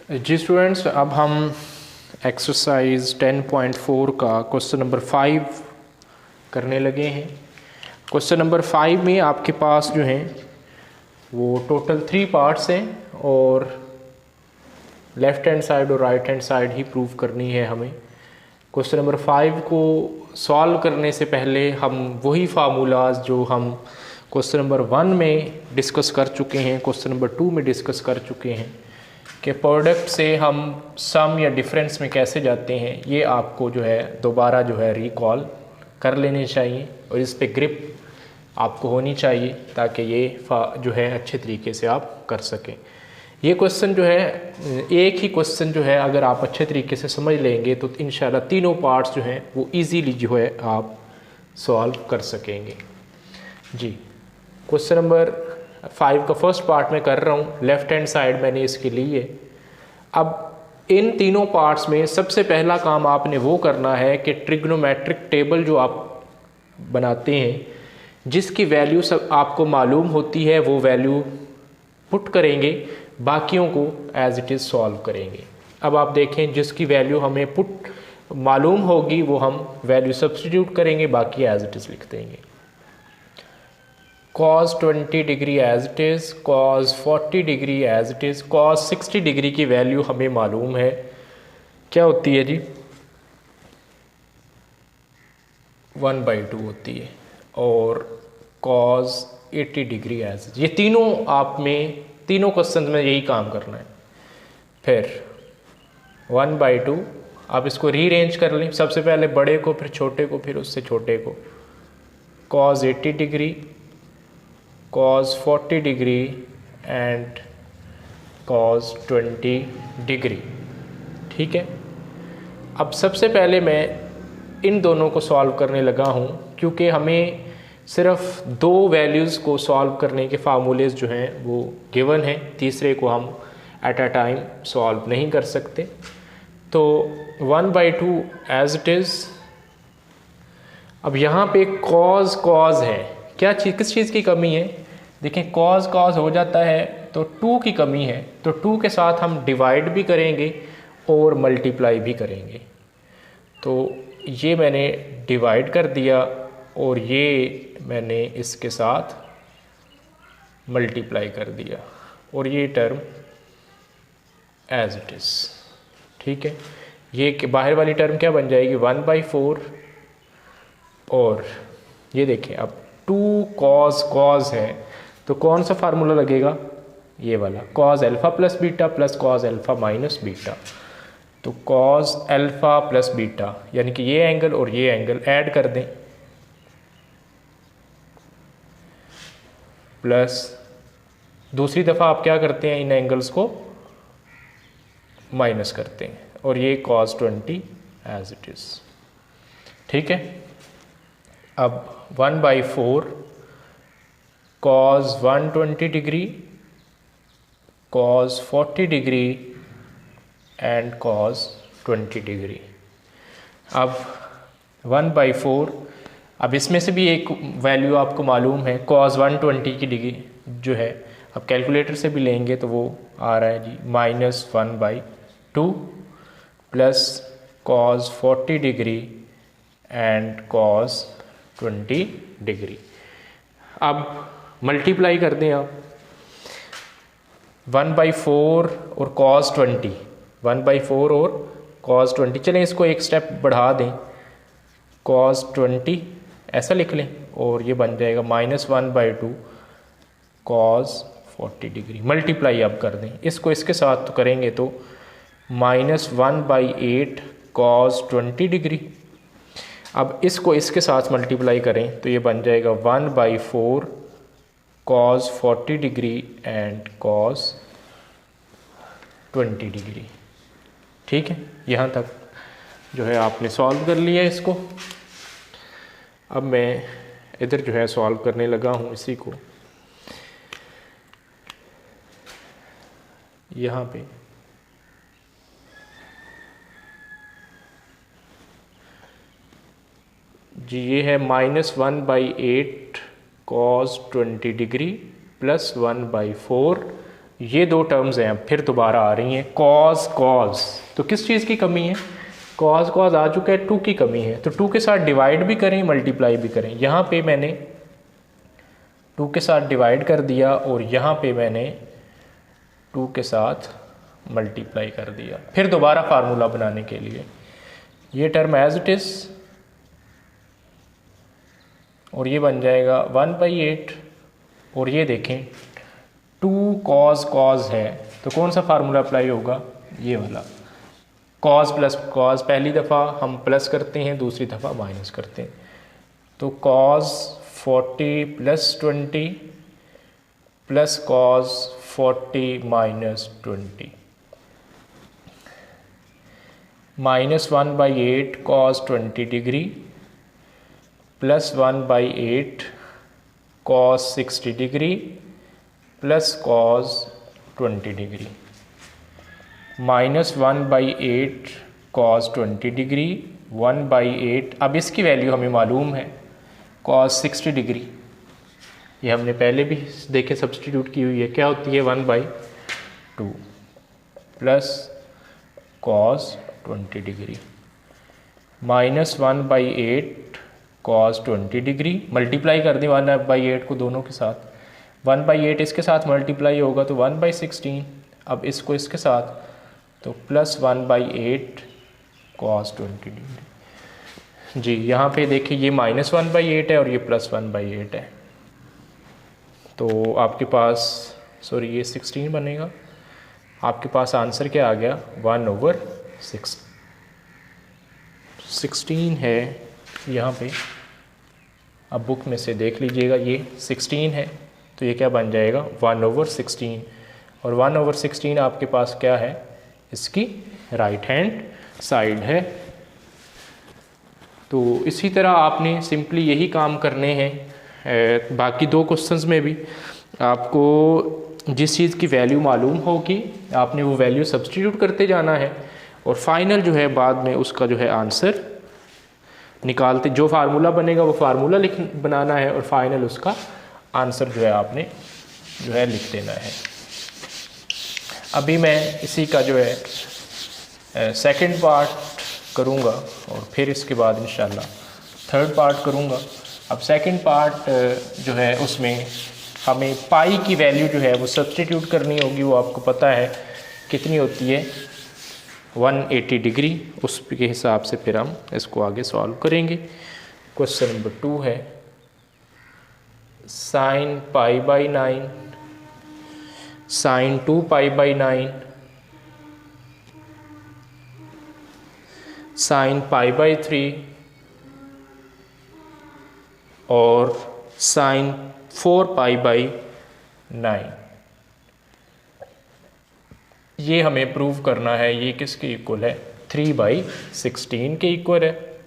जी students, अब हम exercise 10.4 का क्वेश्चन नंबर 5 करने लगे हैं। क्वेश्चन नंबर 5 में आपके पास जो हैं वो टोटल 3 पार्ट्स हैं और लेफ़्ट हैंड साइड और राइट हैंड साइड ही प्रूव करनी है हमें। क्वेश्चन नंबर 5 को सॉल्व करने से पहले हम वही फार्मूलाज जो हम क्वेश्चन नंबर 1 में डिस्कस कर चुके हैं, क्वेश्चन नंबर 2 में डिस्कस कर चुके हैं कि प्रोडक्ट से हम सम या डिफरेंस में कैसे जाते हैं, ये आपको जो है दोबारा जो है रिकॉल कर लेने चाहिए और इस पे ग्रिप आपको होनी चाहिए ताकि ये जो है अच्छे तरीके से आप कर सकें। ये क्वेश्चन जो है एक ही क्वेश्चन जो है अगर आप अच्छे तरीके से समझ लेंगे तो इंशाल्लाह तीनों पार्ट्स जो हैं वो इजीली जो है आप सॉल्व कर सकेंगे। जी, क्वेश्चन नंबर 5 का फर्स्ट पार्ट में कर रहा हूँ, लेफ़्ट हैंड साइड मैंने इसकी ली है। अब इन तीनों पार्ट्स में सबसे पहला काम आपने वो करना है कि ट्रिग्नोमेट्रिक टेबल जो आप बनाते हैं जिसकी वैल्यू सब आपको मालूम होती है वो वैल्यू पुट करेंगे, बाकियों को एज इट इज़ सॉल्व करेंगे। अब आप देखें जिसकी वैल्यू हमें पुट मालूम होगी वो हम वैल्यू सब्स्टिट्यूट करेंगे, बाकी एज इट इज़ लिख देंगे। cos 20 degree as it is, cos 40 degree as it is, cos 60 degree की वैल्यू हमें मालूम है क्या होती है जी, 1/2 होती है, और cos 80 डिग्री एज, ये तीनों आप में तीनों क्वेश्चन में यही काम करना है। फिर 1/2 आप इसको रीअरेंज कर लें, सबसे पहले बड़े को फिर छोटे को फिर उससे छोटे को, cos 80 degree, cos 40 degree and cos 20 degree. ठीक है, अब सबसे पहले मैं इन दोनों को सॉल्व करने लगा हूँ क्योंकि हमें सिर्फ दो वैल्यूज़ को सॉल्व करने के फार्मूलेज जो हैं वो गिवन हैं, तीसरे को हम एट अ टाइम सॉल्व नहीं कर सकते। तो 1/2 एज इट इज़। अब यहाँ पे cos है, क्या चीज़ किस चीज़ की कमी है, देखिए cos हो जाता है तो 2 की कमी है, तो 2 के साथ हम डिवाइड भी करेंगे और मल्टीप्लाई भी करेंगे। तो ये मैंने डिवाइड कर दिया और ये मैंने इसके साथ मल्टीप्लाई कर दिया और ये टर्म एज इट इज़। ठीक है, ये बाहर वाली टर्म क्या बन जाएगी 1/4, और ये देखें अब 2 cos है तो कौन सा फार्मूला लगेगा, ये वाला cos alpha plus beta plus cos alpha minus beta. तो cos अल्फ़ा प्लस बीटा यानी कि ये एंगल और ये एंगल ऐड कर दें, प्लस दूसरी दफ़ा आप क्या करते हैं इन एंगल्स को माइनस करते हैं, और ये cos 20 एज इट इज़। ठीक है, अब 1/4 cos 120 degree, cos 40 degree and cos 20 degree. अब 1/4, अब इसमें से भी एक वैल्यू आपको मालूम है cos 120 की डिग्री जो है, अब कैलकुलेटर से भी लेंगे तो वो आ रहा है जी -1/2 plus cos 40 degree and cos 20 degree. अब मल्टीप्लाई कर दें आप 1/4 और cos 20, 1/4 और cos 20, चलें इसको एक स्टेप बढ़ा दें, cos 20 ऐसा लिख लें और ये बन जाएगा -1/2 cos 40 डिग्री। मल्टीप्लाई अब कर दें इसको, इसके साथ तो करेंगे तो -1/8 cos 20 डिग्री। अब इसको इसके साथ मल्टीप्लाई करें तो ये बन जाएगा 1/4 cos 40 degree and cos 20 degree. ठीक है, यहाँ तक जो है आपने सॉल्व कर लिया इसको। अब मैं इधर जो है सॉल्व करने लगा हूँ इसी को, यहाँ पे जी ये है -1/8 cos 20 डिग्री प्लस 1/4 ये दो टर्म्स हैं अब फिर दोबारा आ रही हैं, कॉज कॉज, तो किस चीज़ की कमी है, कॉज कॉज आ चुका है, 2 की कमी है, तो 2 के साथ डिवाइड भी करें मल्टीप्लाई भी करें। यहाँ पे मैंने 2 के साथ डिवाइड कर दिया और यहाँ पे मैंने 2 के साथ मल्टीप्लाई कर दिया, फिर दोबारा फार्मूला बनाने के लिए ये टर्म एज इट इज़, और ये बन जाएगा 1/8, और ये देखें 2 कॉज कॉज है तो कौन सा फार्मूला अप्लाई होगा, ये वाला, कॉज प्लस कॉज, पहली दफ़ा हम प्लस करते हैं, दूसरी दफ़ा माइनस करते हैं, तो cause 40 + 20 plus cos 40 - 20 -1/8 cos 20 degree plus 1/8 cos 60 degree plus cos 20 degree, -1/8 cos 20 degree 1/8, अब इसकी वैल्यू हमें मालूम है कॉस 60 डिग्री, ये हमने पहले भी देखे सब्सटीट्यूट की हुई है, क्या होती है 1/2 plus cos 20 degree -1/8 cos 20 degree, multiply कर दें 1/8 को दोनों के साथ, 1/8 इसके साथ मल्टीप्लाई होगा तो 1/16, अब इसको इसके साथ तो प्लस 1/8 कॉस 20 डिग्री। जी यहाँ पे देखिए ये -1/8 है और ये प्लस 1/8 है, तो आपके पास सॉरी ये 16 बनेगा, आपके पास आंसर क्या आ गया 1/6 16 है यहाँ पे, अब बुक में से देख लीजिएगा ये 16 है, तो ये क्या बन जाएगा 1/16, और 1/16 आपके पास क्या है, इसकी राइट हैंड साइड है। तो इसी तरह आपने सिंपली यही काम करने हैं, बाकी दो क्वेश्चंस में भी आपको जिस चीज़ की वैल्यू मालूम होगी आपने वो वैल्यू सब्सटीट्यूट करते जाना है, और फाइनल जो है बाद में उसका जो है आंसर निकालते, जो फार्मूला बनेगा वो फार्मूला बनाना है, और फाइनल उसका आंसर जो है आपने जो है लिख देना है। अभी मैं इसी का जो है सेकंड पार्ट करूँगा और फिर इसके बाद इंशाल्लाह थर्ड पार्ट करूँगा। अब सेकंड पार्ट जो है उसमें हमें पाई की वैल्यू जो है वो सब्सटीट्यूट करनी होगी, वो आपको पता है कितनी होती है 180 डिग्री, उसके हिसाब से फिर हम इसको आगे सॉल्व करेंगे। क्वेश्चन नंबर 2 है sin π/9 sin 2π/9 sin π/3 और sin 4π/9, ये हमें प्रूव करना है ये किसके इक्वल है 3/16 के इक्वल है।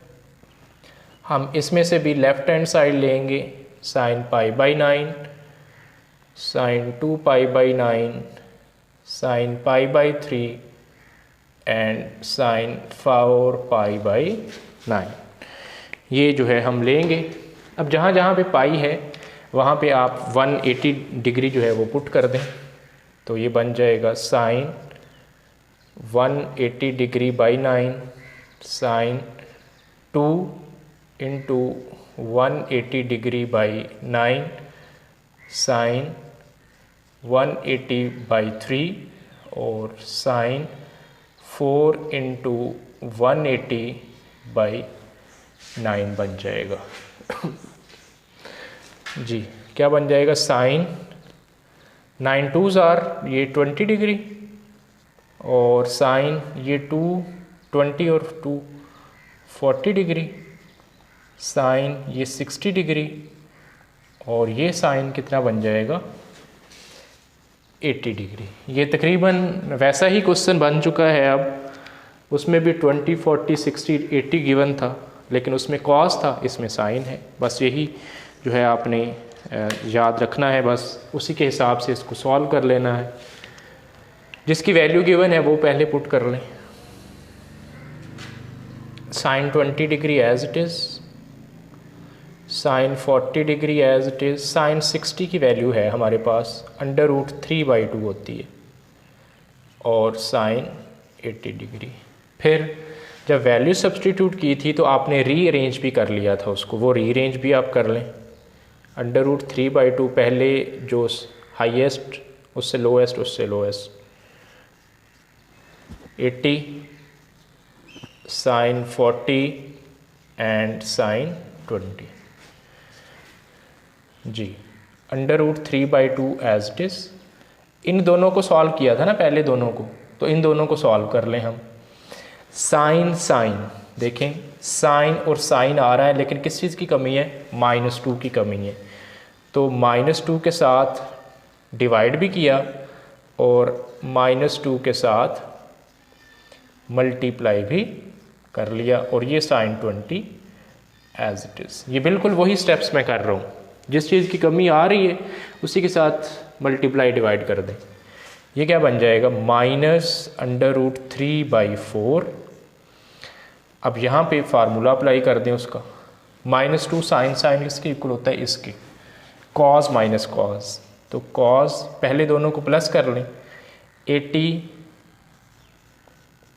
हम इसमें से भी लेफ्ट हैंड साइड लेंगे, sin π/9 sin 2π/9 sin π/3 and sin 4π/9, ये जो है हम लेंगे। अब जहाँ जहाँ पे पाई है वहाँ पे आप 180 डिग्री जो है वो पुट कर दें, तो ये बन जाएगा sin 180 degree by 9 sin 2 into 180 degree by 9 sin 180/3 और sin 4 इंटू 180/9 बन जाएगा। जी क्या बन जाएगा sin 9 2s आर ये 20 डिग्री और sin ये 2 20 और 2 40 डिग्री, sin ये 60 डिग्री और ये sin कितना बन जाएगा 80 डिग्री। ये तकरीबन वैसा ही क्वेश्चन बन चुका है, अब उसमें भी 20 40 60 80 गिवन था, लेकिन उसमें cos था, इसमें sin है। बस यही जो है आपने याद रखना है, बस उसी के हिसाब से इसको सॉल्व कर लेना है। जिसकी वैल्यू गिवन है वो पहले पुट कर लें। sin 20 degree as it is, sine 40 degree as it is, sine 60 की वैल्यू है हमारे पास √3/2 होती है, और साइन 80 डिग्री। फिर जब वैल्यू सब्सटीट्यूट की थी तो आपने रीअरेंज भी कर लिया था उसको, वो रीअरेंज भी आप कर लें। √3/2 पहले जो हाईएस्ट उससे लोएस्ट, उससे लोएस्ट 80 साइन 40 एंड साइन 20 जी, √3/2 एज इट इज़। इन दोनों को सॉल्व किया था ना पहले दोनों को, तो इन दोनों को सॉल्व कर लें हम। साइन साइन देखें, साइन और साइन आ रहा है, लेकिन किस चीज़ की कमी है? -2 की कमी है। तो -2 के साथ डिवाइड भी किया और -2 के साथ मल्टीप्लाई भी कर लिया, और ये साइन 20 एज इट इज़। ये बिल्कुल वही स्टेप्स मैं कर रहा हूँ, जिस चीज़ की कमी आ रही है उसी के साथ मल्टीप्लाई डिवाइड कर दें। ये क्या बन जाएगा? -√3/4। अब यहाँ पे फार्मूला अप्लाई कर दें उसका। -2 साइन साइन किसके इक्वल होता है? इसके, कॉस माइनस कॉस। तो कॉस पहले दोनों को प्लस कर लें, 80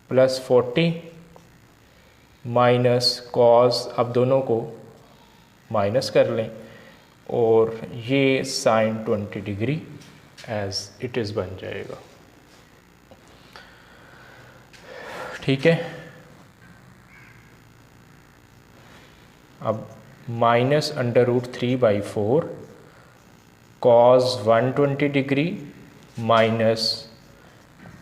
+ 40 माइनस कॉस, अब दोनों को माइनस कर लें, और ये sine 20 degree as it is बन जाएगा। ठीक है। अब -√3/4 cos 120 degree minus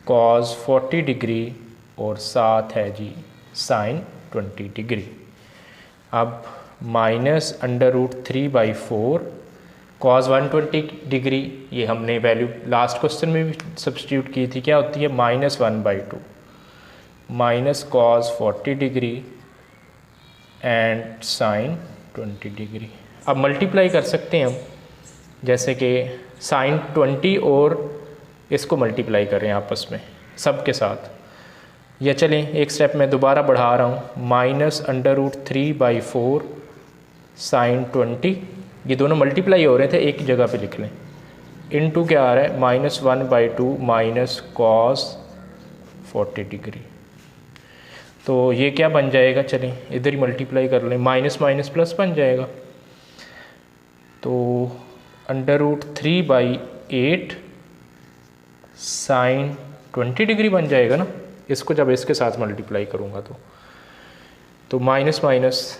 cos 40 degree, और साथ है जी साइन 20 डिग्री। अब -√3/4 कॉस 120 डिग्री, ये हमने वैल्यू लास्ट क्वेश्चन में भी सब्स्टिट्यूट की थी, क्या होती है? -1/2 minus cos 40 degree and sine 20 degree. अब मल्टीप्लाई कर सकते हैं हम, जैसे कि साइन 20 और इसको मल्टीप्लाई करें आपस में सब के साथ, या चलें एक स्टेप मैं दोबारा बढ़ा रहा हूँ, -√3/4 साइन 20, ये दोनों मल्टीप्लाई हो रहे थे, एक ही जगह पे लिख लें, इनटू क्या आ रहा है? -1/2 माइनस कॉस 40 डिग्री। तो ये क्या बन जाएगा? चलें इधर ही मल्टीप्लाई कर लें, माइनस माइनस प्लस बन जाएगा। तो √3/8 साइन 20 डिग्री बन जाएगा ना, इसको जब इसके साथ मल्टीप्लाई करूँगा तो माइनस माइनस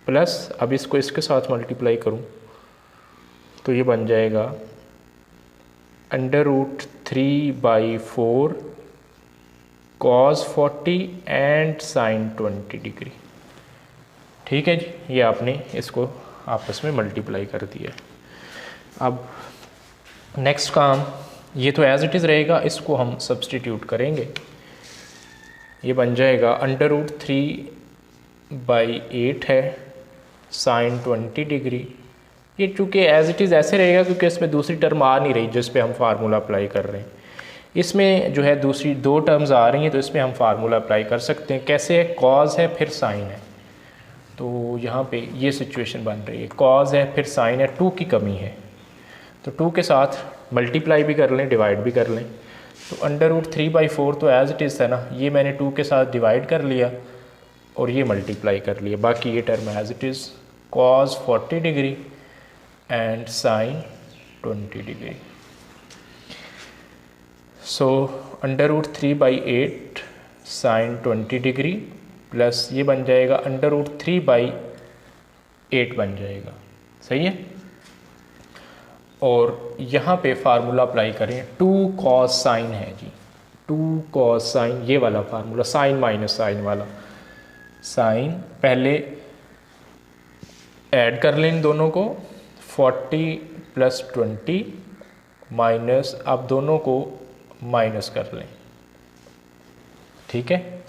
प्लस, अब इसको इसके साथ मल्टीप्लाई करूँ तो ये बन जाएगा √3/4 कॉस 40 एंड साइन 20 डिग्री। ठीक है जी, ये आपने इसको आपस में मल्टीप्लाई कर दिया। अब नेक्स्ट काम, ये तो एज इट इज़ रहेगा, इसको हम सब्सटीट्यूट करेंगे। ये बन जाएगा √3/8 है साइन 20 डिग्री। ये चूँकि एज इट इज़ ऐसे रहेगा क्योंकि इसमें दूसरी टर्म आ नहीं रही जिस पे हम फार्मूला अप्लाई कर रहे हैं। इसमें जो है दूसरी दो टर्म्स आ रही हैं, तो इसमें हम फार्मूला अप्लाई कर सकते हैं। कैसे है? कॉज है फिर साइन है, तो यहाँ पे ये सिचुएशन बन रही है, कॉज है फिर साइन है, 2 की कमी है, तो 2 के साथ मल्टीप्लाई भी कर लें, डिवाइड भी कर लें। तो √3/4 तो एज इट इज़ है ना, ये मैंने 2 के साथ डिवाइड कर लिया और ये मल्टीप्लाई कर लिया, बाकी ये term as it is cos 40 degree and sine 20 degree. So √3/8 sine 20 degree plus ये बन जाएगा √3/8 बन जाएगा। सही है। और यहाँ पे फार्मूला अप्लाई करें, 2 कॉस साइन है जी, 2 कॉस साइन, ये वाला फार्मूला, साइन माइनस साइन वाला। साइन पहले ऐड कर लें इन दोनों को, 40 + 20 माइनस, अब दोनों को माइनस कर लें। ठीक है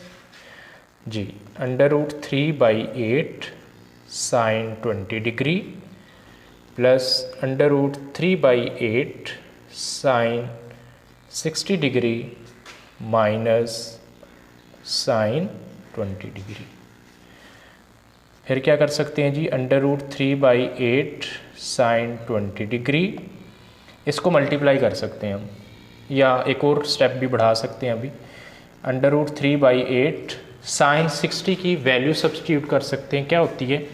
जी, √3/8 sine 20 degree plus √3/8 sine 60 degree minus sine 20 degree. फिर क्या कर सकते हैं जी, √3/8 साइन 20 डिग्री, इसको मल्टीप्लाई कर सकते हैं हम, या एक और स्टेप भी बढ़ा सकते हैं अभी, √3/8 साइन 60 की वैल्यू सब्सटीट्यूट कर सकते हैं, क्या होती है,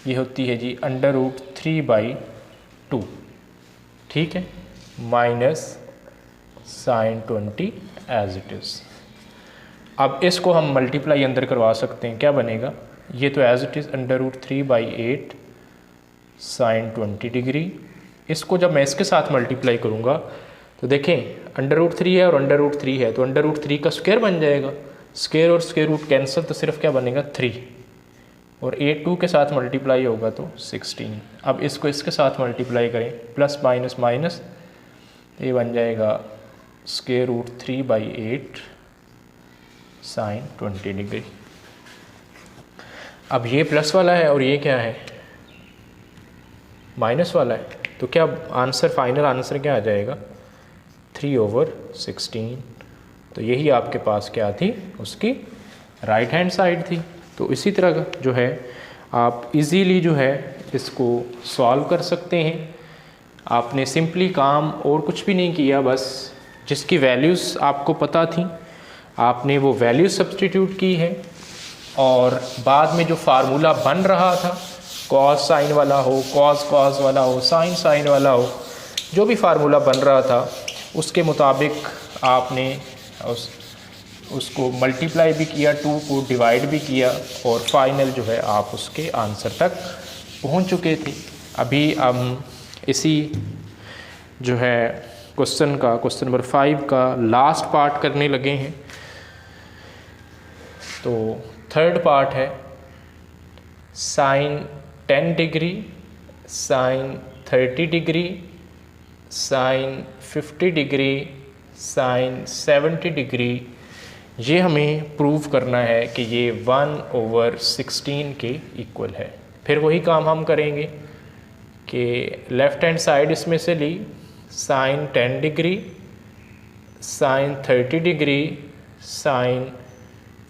ये होती है जी √3/2, ठीक है, minus sine 20 as it is. अब इसको हम मल्टीप्लाई अंदर करवा सकते हैं, क्या बनेगा, ये तो as it is √3/8 sine 20 degree, इसको जब मैं इसके साथ मल्टीप्लाई करूँगा तो देखें √3 है और √3 है, तो √3 का स्क्वायर बन जाएगा, स्क्वायर और स्क्वायर रूट कैंसिल, तो सिर्फ क्या बनेगा 3, और 8 2 के साथ मल्टीप्लाई होगा तो 16। अब इसको इसके साथ मल्टीप्लाई करें, प्लस माइनस माइनस, ये बन जाएगा √3/8 साइन 20 डिग्री। अब ये प्लस वाला है और ये क्या है, माइनस वाला है, तो क्या आंसर, फाइनल आंसर क्या आ जाएगा, 3/16। तो यही आपके पास क्या थी, उसकी राइट हैंड साइड थी। तो इसी तरह जो है आप इजीली जो है इसको सॉल्व कर सकते हैं। आपने सिंपली काम और कुछ भी नहीं किया, बस जिसकी वैल्यूज़ आपको पता थी आपने वो वैल्यू सब्सटीट्यूट की है, और बाद में जो फार्मूला बन रहा था, कॉस साइन वाला हो, कॉस कॉस वाला हो, साइन साइन वाला हो, जो भी फार्मूला बन रहा था उसके मुताबिक आपने उसको मल्टीप्लाई भी किया, 2 को डिवाइड भी किया, और फाइनल जो है आप उसके आंसर तक पहुंच चुके थे। अभी हम इसी जो है क्वेश्चन नंबर 5 का लास्ट पार्ट करने लगे हैं। तो थर्ड पार्ट है sine 10 degree, sine 30 degree, sine 50 degree, sine 70 degree. ये हमें प्रूव करना है कि ये 1/16 के इक्वल है। फिर वही काम हम करेंगे कि लेफ़्ट हैंड साइड इसमें से ली, sine 10 degree, sine 30 degree, sine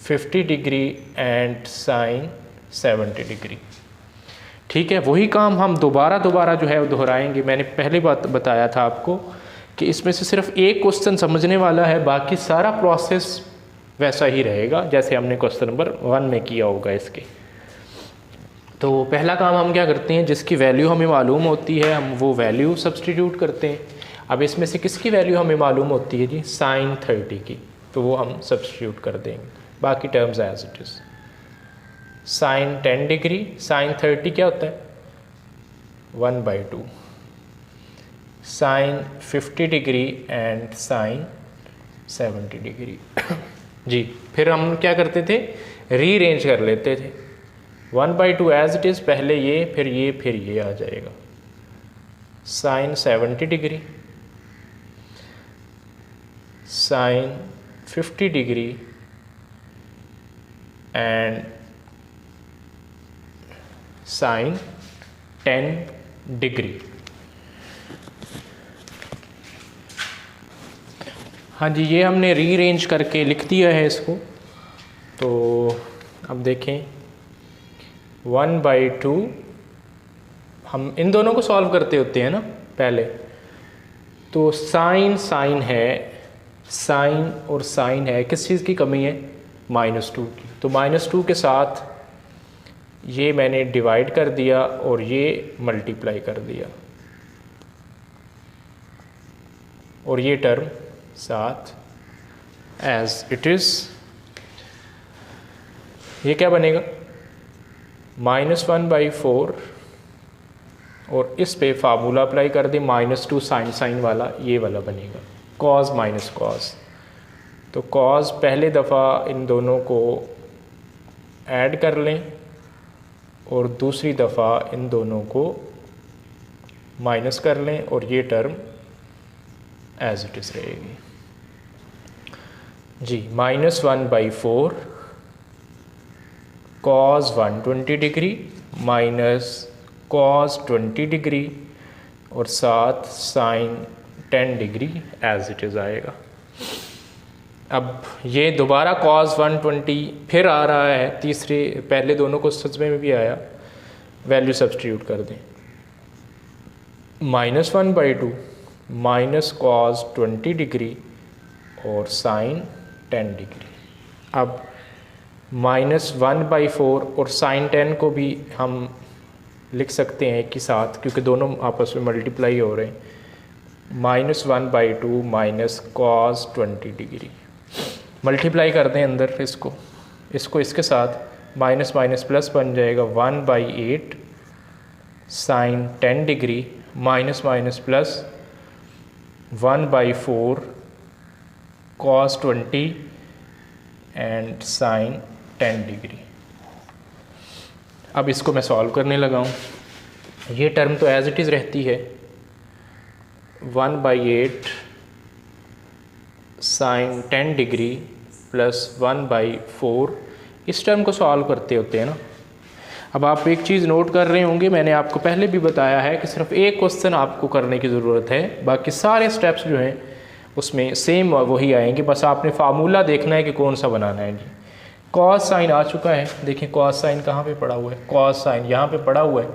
50 degree and sine 70 degree. ठीक है, वही काम हम दोबारा जो है वो दोहराएंगे। मैंने पहले बात बताया था आपको कि इसमें से सिर्फ एक क्वेश्चन समझने वाला है, बाकी सारा प्रोसेस वैसा ही रहेगा जैसे हमने क्वेश्चन नंबर 1 में किया होगा इसके। तो पहला काम हम क्या करते हैं, जिसकी वैल्यू हमें मालूम होती है हम वो वैल्यू सब्सटीट्यूट करते हैं। अब इसमें से किसकी वैल्यू हमें मालूम होती है जी, साइन 30 की, तो वो हम सब्सटीट्यूट कर देंगे, बाकी terms as it is. Sine 10 degree, sine 30 क्या होता है 1/2, sine 50 degree and sine 70 degree. जी, फिर हम क्या करते थे, रीअरेंज कर लेते थे, 1/2 एज इट इज़, पहले ये फिर ये आ जाएगा, sine 70 degree, sine 50 degree and sine 10 degree. हाँ जी, ये हमने रीअरेंज करके लिख दिया है इसको। तो अब देखें 1/2, हम इन दोनों को सॉल्व करते होते हैं ना पहले, तो साइन है, साइन और साइन है, किस चीज़ की कमी है, -2 की। तो -2 के साथ ये मैंने डिवाइड कर दिया और ये मल्टीप्लाई कर दिया, और ये टर्म साथ एज इट इज़। ये क्या बनेगा, -1/4, और इस पे फार्मूला अप्लाई कर दें, -2 साइन वाला, ये वाला बनेगा, कॉस माइनस कॉस। तो कॉस पहले दफ़ा इन दोनों को ऐड कर लें और दूसरी दफ़ा इन दोनों को माइनस कर लें, और ये टर्म एज इट इज़ रहेगी जी। -1/4 cos 120 degree minus cos 20 degree और साथ sine 10 degree as it is आएगा। अब ये दोबारा cos 120 फिर आ रहा है, तीसरे पहले दोनों क्वेश्चंस में भी आया, वैल्यू सब्सटीट्यूट कर दें। -1/2 माइनस cos 20 डिग्री और साइन 10 डिग्री। अब -1/4 और साइन 10 को भी हम लिख सकते हैं एक ही साथ, क्योंकि दोनों आपस में मल्टीप्लाई हो रहे हैं। -1/2 माइनस cos 20 डिग्री, मल्टीप्लाई कर दें अंदर इसको इसके साथ, माइनस माइनस प्लस बन जाएगा 1/8 sine 10 degree minus minus plus 1/4 cos 20 and sine 10 degree. अब इसको मैं सॉल्व करने लगा हूँ। ये टर्म तो एज इट इज़ रहती है, 1/8 साइन 10 डिग्री प्लस 1/4, इस टर्म को सॉल्व करते होते हैं ना। अब आप एक चीज़ नोट कर रहे होंगे, मैंने आपको पहले भी बताया है कि सिर्फ एक क्वेश्चन आपको करने की ज़रूरत है, बाकी सारे स्टेप्स जो हैं उसमें सेम वही आएंगे, बस आपने फार्मूला देखना है कि कौन सा बनाना है जी। कॉस साइन आ चुका है, देखिए कॉस साइन कहाँ पे पड़ा हुआ है, कॉस साइन यहाँ पे पड़ा हुआ है,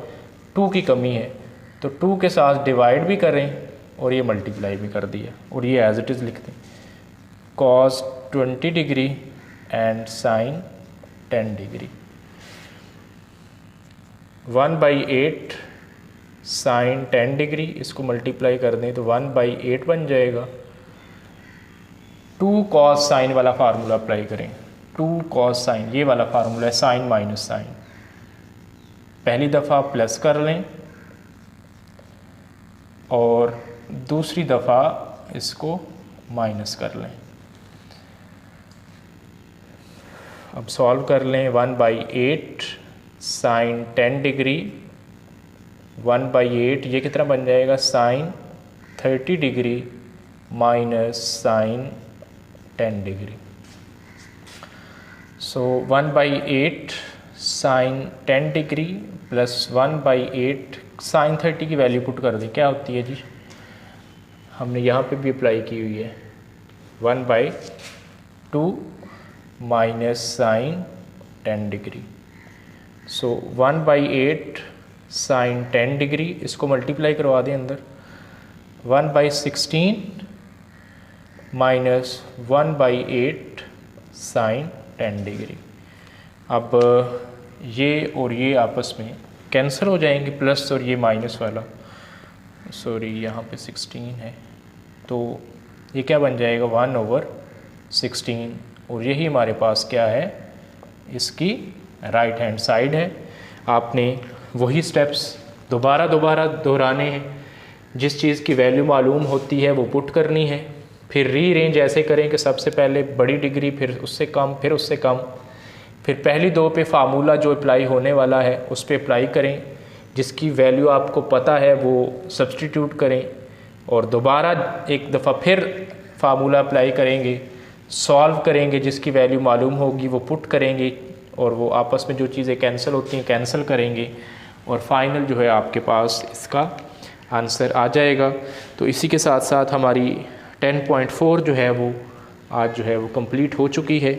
2 की कमी है तो 2 के साथ डिवाइड भी करें और ये मल्टीप्लाई भी कर दिया और ये एज इट इज़ लिख दें, cos 20 degree and sine 10 degree. 1/8 sine 10 degree, इसको मल्टीप्लाई कर दें तो 1/8 बन जाएगा। 2 cos साइन वाला फार्मूला अप्लाई करें, 2 cos साइन, ये वाला फार्मूला है साइन माइनस साइन, पहली दफ़ा प्लस कर लें और दूसरी दफ़ा इसको माइनस कर लें। अब सॉल्व कर लें, 1/8 साइन 10 डिग्री, 1/8 ये कितना बन जाएगा, sine 30 degree minus sine 10 degree. So 1/8 sine 10 degree plus 1/8 sine 30 की वैल्यू पुट कर दें, क्या होती है जी, हमने यहाँ पे भी अप्लाई की हुई है, 1/2 minus sine 10 degree. So 1/8 sine 10 degree, इसको मल्टीप्लाई करवा दें अंदर, 1/16 माइनस 1/8 साइन 10 डिग्री। अब ये और ये आपस में कैंसिल हो जाएंगे, प्लस और ये माइनस वाला, सॉरी यहाँ पे 16 है तो ये क्या बन जाएगा, 1/16, और यही हमारे पास क्या है, इसकी राइट हैंड साइड है। आपने वही स्टेप्स दोबारा दोहराने हैं, जिस चीज़ की वैल्यू मालूम होती है वो पुट करनी है, फिर रीअरेंज ऐसे करें कि सबसे पहले बड़ी डिग्री, फिर उससे कम, फिर उससे कम, फिर पहली 2 पे फार्मूला जो अप्लाई होने वाला है उस पर अप्लाई करें, जिसकी वैल्यू आपको पता है वो सब्सटीट्यूट करें और दोबारा एक दफ़ा फिर फार्मूला अप्लाई करेंगे, सॉल्व करेंगे, जिसकी वैल्यू मालूम होगी वो पुट करेंगे और वो आपस में जो चीज़ें कैंसिल होती हैं कैंसिल करेंगे और फाइनल जो है आपके पास इसका आंसर आ जाएगा। तो इसी के साथ साथ हमारी 10.4 जो है वो आज जो है वो कंप्लीट हो चुकी है।